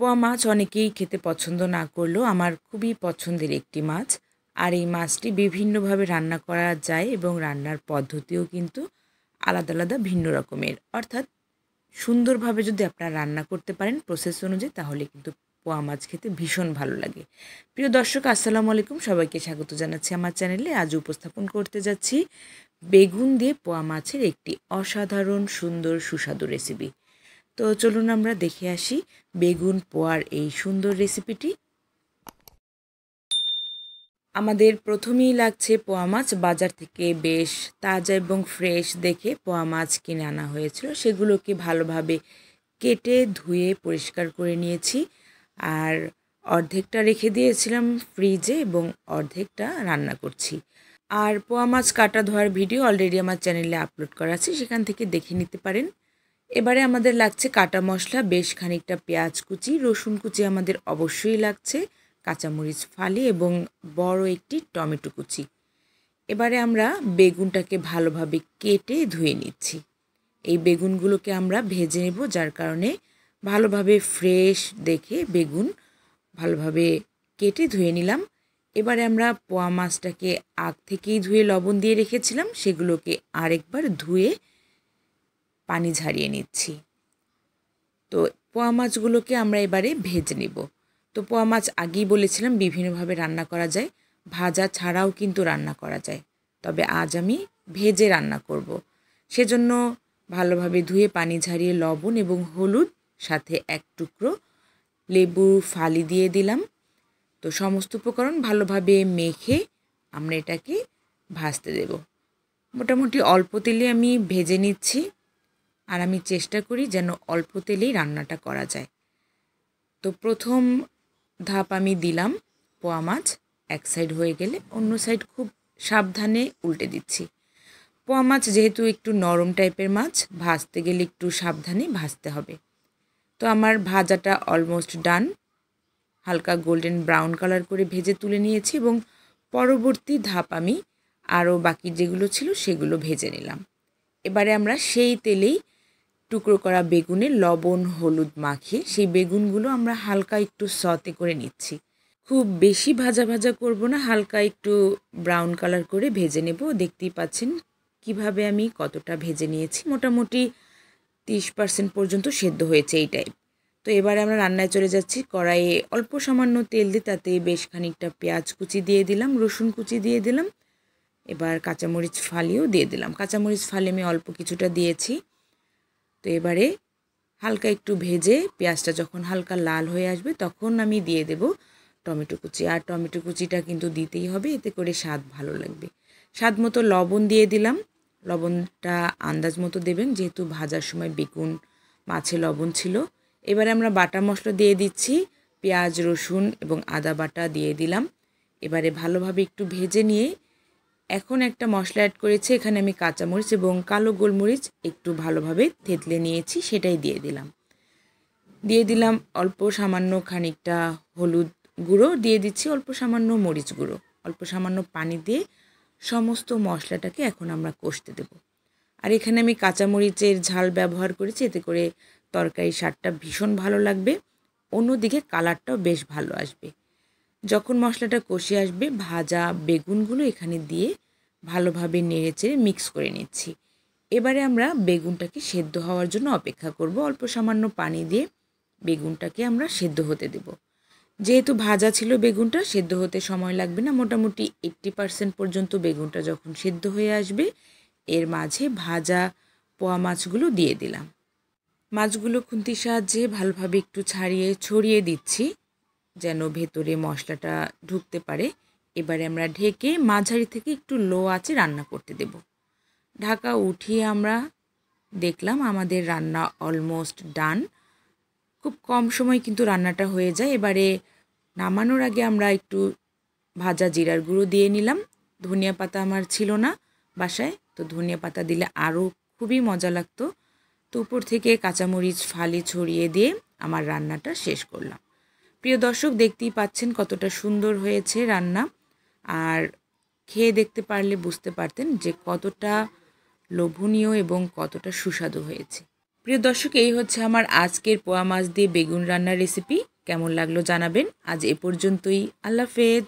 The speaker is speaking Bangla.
পোয়া মাছ অনেকেই খেতে পছন্দ না করলেও আমার খুবই পছন্দের একটি মাছ। আর এই মাছটি বিভিন্নভাবে রান্না করা যায় এবং রান্নার পদ্ধতিও কিন্তু আলাদা আলাদা ভিন্ন রকমের। অর্থাৎ সুন্দরভাবে যদি আপনারা রান্না করতে পারেন প্রসেস অনুযায়ী তাহলে কিন্তু পোয়া মাছ খেতে ভীষণ ভালো লাগে। প্রিয় দর্শক, আসসালামু আলাইকুম, সবাইকে স্বাগত জানাচ্ছি আমার চ্যানেলে। আজ উপস্থাপন করতে যাচ্ছি বেগুন দিয়ে পোয়া মাছের একটি অসাধারণ সুন্দর সুস্বাদু রেসিপি। তো চলুন আমরা দেখে আসি বেগুন পোয়ার এই সুন্দর রেসিপিটি। আমাদের প্রথমেই লাগছে পোয়া মাছ। বাজার থেকে বেশ তাজা এবং ফ্রেশ দেখে পোয়া মাছ কিনে আনা হয়েছিল। সেগুলোকে ভালোভাবে কেটে ধুয়ে পরিষ্কার করে নিয়েছি। আর অর্ধেকটা রেখে দিয়েছিলাম ফ্রিজে এবং অর্ধেকটা রান্না করছি। আর পোয়া মাছ কাটা ধোয়ার ভিডিও অলরেডি আমার চ্যানেলে আপলোড করা আছে, সেখান থেকে দেখে নিতে পারেন। এবারে আমাদের লাগছে কাটা মশলা, বেশ খানিকটা পেঁয়াজ কুচি, রসুন কুচি আমাদের অবশ্যই লাগছে, কাঁচামরিচ ফালি এবং বড় একটি টমেটো কুচি। এবারে আমরা বেগুনটাকে ভালোভাবে কেটে ধুয়ে নিচ্ছি। এই বেগুনগুলোকে আমরা ভেজে নেব, যার কারণে ভালোভাবে ফ্রেশ দেখে বেগুন ভালোভাবে কেটে ধুয়ে নিলাম। এবারে আমরা পোয়া মাছটাকে আগ থেকেই ধুয়ে লবণ দিয়ে রেখেছিলাম, সেগুলোকে আরেকবার ধুয়ে পানি ঝারিয়ে নিচ্ছি। তো পোয়া মাছগুলোকে আমরা এবারে ভেজে নেব। তো পোয়া মাছ আগেই বলেছিলাম বিভিন্নভাবে রান্না করা যায়, ভাজা ছাড়াও কিন্তু রান্না করা যায়, তবে আজ আমি ভেজে রান্না করব। সেজন্য ভালোভাবে ধুয়ে পানি ঝারিয়ে লবণ এবং হলুদ সাথে এক টুকরো লেবু ফালি দিয়ে দিলাম। তো সমস্ত উপকরণ ভালোভাবে মেখে আমরা এটাকে ভাজতে দেব। মোটামুটি অল্প তেলে আমি ভেজে নিচ্ছি, আর আমি চেষ্টা করি যেন অল্প তেলেই রান্নাটা করা যায়। তো প্রথম ধাপ আমি দিলাম পোয়া মাছ, এক সাইড হয়ে গেলে অন্য সাইড খুব সাবধানে উল্টে দিচ্ছি। পোয়া মাছ যেহেতু একটু নরম টাইপের মাছ, ভাজতে গেলে একটু সাবধানে ভাজতে হবে। তো আমার ভাজাটা অলমোস্ট ডান, হালকা গোল্ডেন ব্রাউন কালার করে ভেজে তুলে নিয়েছি এবং পরবর্তী ধাপ আমি আরও বাকি যেগুলো ছিল সেগুলো ভেজে নিলাম। এবারে আমরা সেই তেলেই টুকরো করা বেগুনে লবণ হলুদ মাখিয়ে সেই বেগুনগুলো আমরা হালকা একটু সতে করে নিচ্ছি। খুব বেশি ভাজা ভাজা করব না, হালকা একটু ব্রাউন কালার করে ভেজে নেব। দেখতেই পাচ্ছেন কিভাবে আমি কতটা ভেজে নিয়েছি, মোটামুটি 30% পর্যন্ত সেদ্ধ হয়েছে এই টাইপ। তো এবারে আমরা রান্নায় চলে যাচ্ছি। কড়াইয়ে অল্প সামান্য তেল দিয়ে তাতে বেশ খানিকটা পেঁয়াজ কুচি দিয়ে দিলাম, রসুন কুচি দিয়ে দিলাম, এবার কাঁচামরিচ ফালিও দিয়ে দিলাম। কাঁচামরিচ ফালি আমি অল্প কিছুটা দিয়েছি। তো এবারে হালকা একটু ভেজে পেঁয়াজটা যখন হালকা লাল হয়ে আসবে তখন আমি দিয়ে দেব টমেটো কুচি। আর টমেটো কুচিটা কিন্তু দিতেই হবে, এতে করে স্বাদ ভালো লাগবে। স্বাদ মতো লবণ দিয়ে দিলাম। লবণটা আন্দাজ মতো দেবেন, যেহেতু ভাজার সময় বেগুন মাছে লবণ ছিল। এবারে আমরা বাটা মশলা দিয়ে দিচ্ছি, পেঁয়াজ রসুন এবং আদা বাটা দিয়ে দিলাম। এবারে ভালোভাবে একটু ভেজে নিয়ে এখন একটা মশলা অ্যাড করেছি, এখানে আমি কাঁচামরিচ এবং কালো গোলমরিচ একটু ভালোভাবে থেতলে নিয়েছি, সেটাই দিয়ে দিলাম অল্প সামান্য খানিকটা হলুদ গুঁড়ো, দিয়ে দিচ্ছি অল্প সামান্য মরিচ গুঁড়ো, অল্প সামান্য পানি দিয়ে সমস্ত মশলাটাকে এখন আমরা কষতে দেব। আর এখানে আমি কাঁচামরিচের ঝাল ব্যবহার করেছি, এতে করে তরকারির স্বাদটা ভীষণ ভালো লাগবে, অন্যদিকে কালারটাও বেশ ভালো আসবে। যখন মশলাটা কষে আসবে ভাজা বেগুনগুলো এখানে দিয়ে ভালোভাবে নেড়েচেড়ে মিক্স করে নিচ্ছি। এবারে আমরা বেগুনটাকে সেদ্ধ হওয়ার জন্য অপেক্ষা করব। অল্প সামান্য পানি দিয়ে বেগুনটাকে আমরা সেদ্ধ হতে দেব। যেহেতু ভাজা ছিল বেগুনটা, সেদ্ধ হতে সময় লাগবে না, মোটামুটি 80% পর্যন্ত বেগুনটা যখন সেদ্ধ হয়ে আসবে এর মাঝে ভাজা পোয়া মাছগুলো দিয়ে দিলাম। মাছগুলো খুন্তির সাহায্যে ভালোভাবে একটু ছড়িয়ে দিচ্ছি যেন ভেতরে মশলাটা ঢুকতে পারে। এবারে আমরা ঢেকে মাঝারি থেকে একটু লো আঁচে রান্না করতে দেব। ঢাকা উঠিয়ে আমরা দেখলাম আমাদের রান্না অলমোস্ট ডান। খুব কম সময় কিন্তু রান্নাটা হয়ে যায়। এবারে নামানোর আগে আমরা একটু ভাজা জিরার গুঁড়ো দিয়ে নিলাম। ধনিয়া পাতা আমার ছিল না বাসায়, তো ধনিয়া পাতা দিলে আরও খুবই মজা লাগতো। তো উপর থেকে কাঁচামরিচ ফালি ছড়িয়ে দিয়ে আমার রান্নাটা শেষ করলাম। প্রিয় দর্শক, দেখতেই পাচ্ছেন কতটা সুন্দর হয়েছে রান্না, আর খেয়ে দেখতে পারলে বুঝতে পারতেন যে কতটা লোভনীয় এবং কতটা সুস্বাদু হয়েছে। প্রিয় দর্শক, এই হচ্ছে আমার আজকের পোয়া মাছ দিয়ে বেগুন রান্নার রেসিপি। কেমন লাগলো জানাবেন। আজ এ পর্যন্তই। আল্লাহ হাফেজ।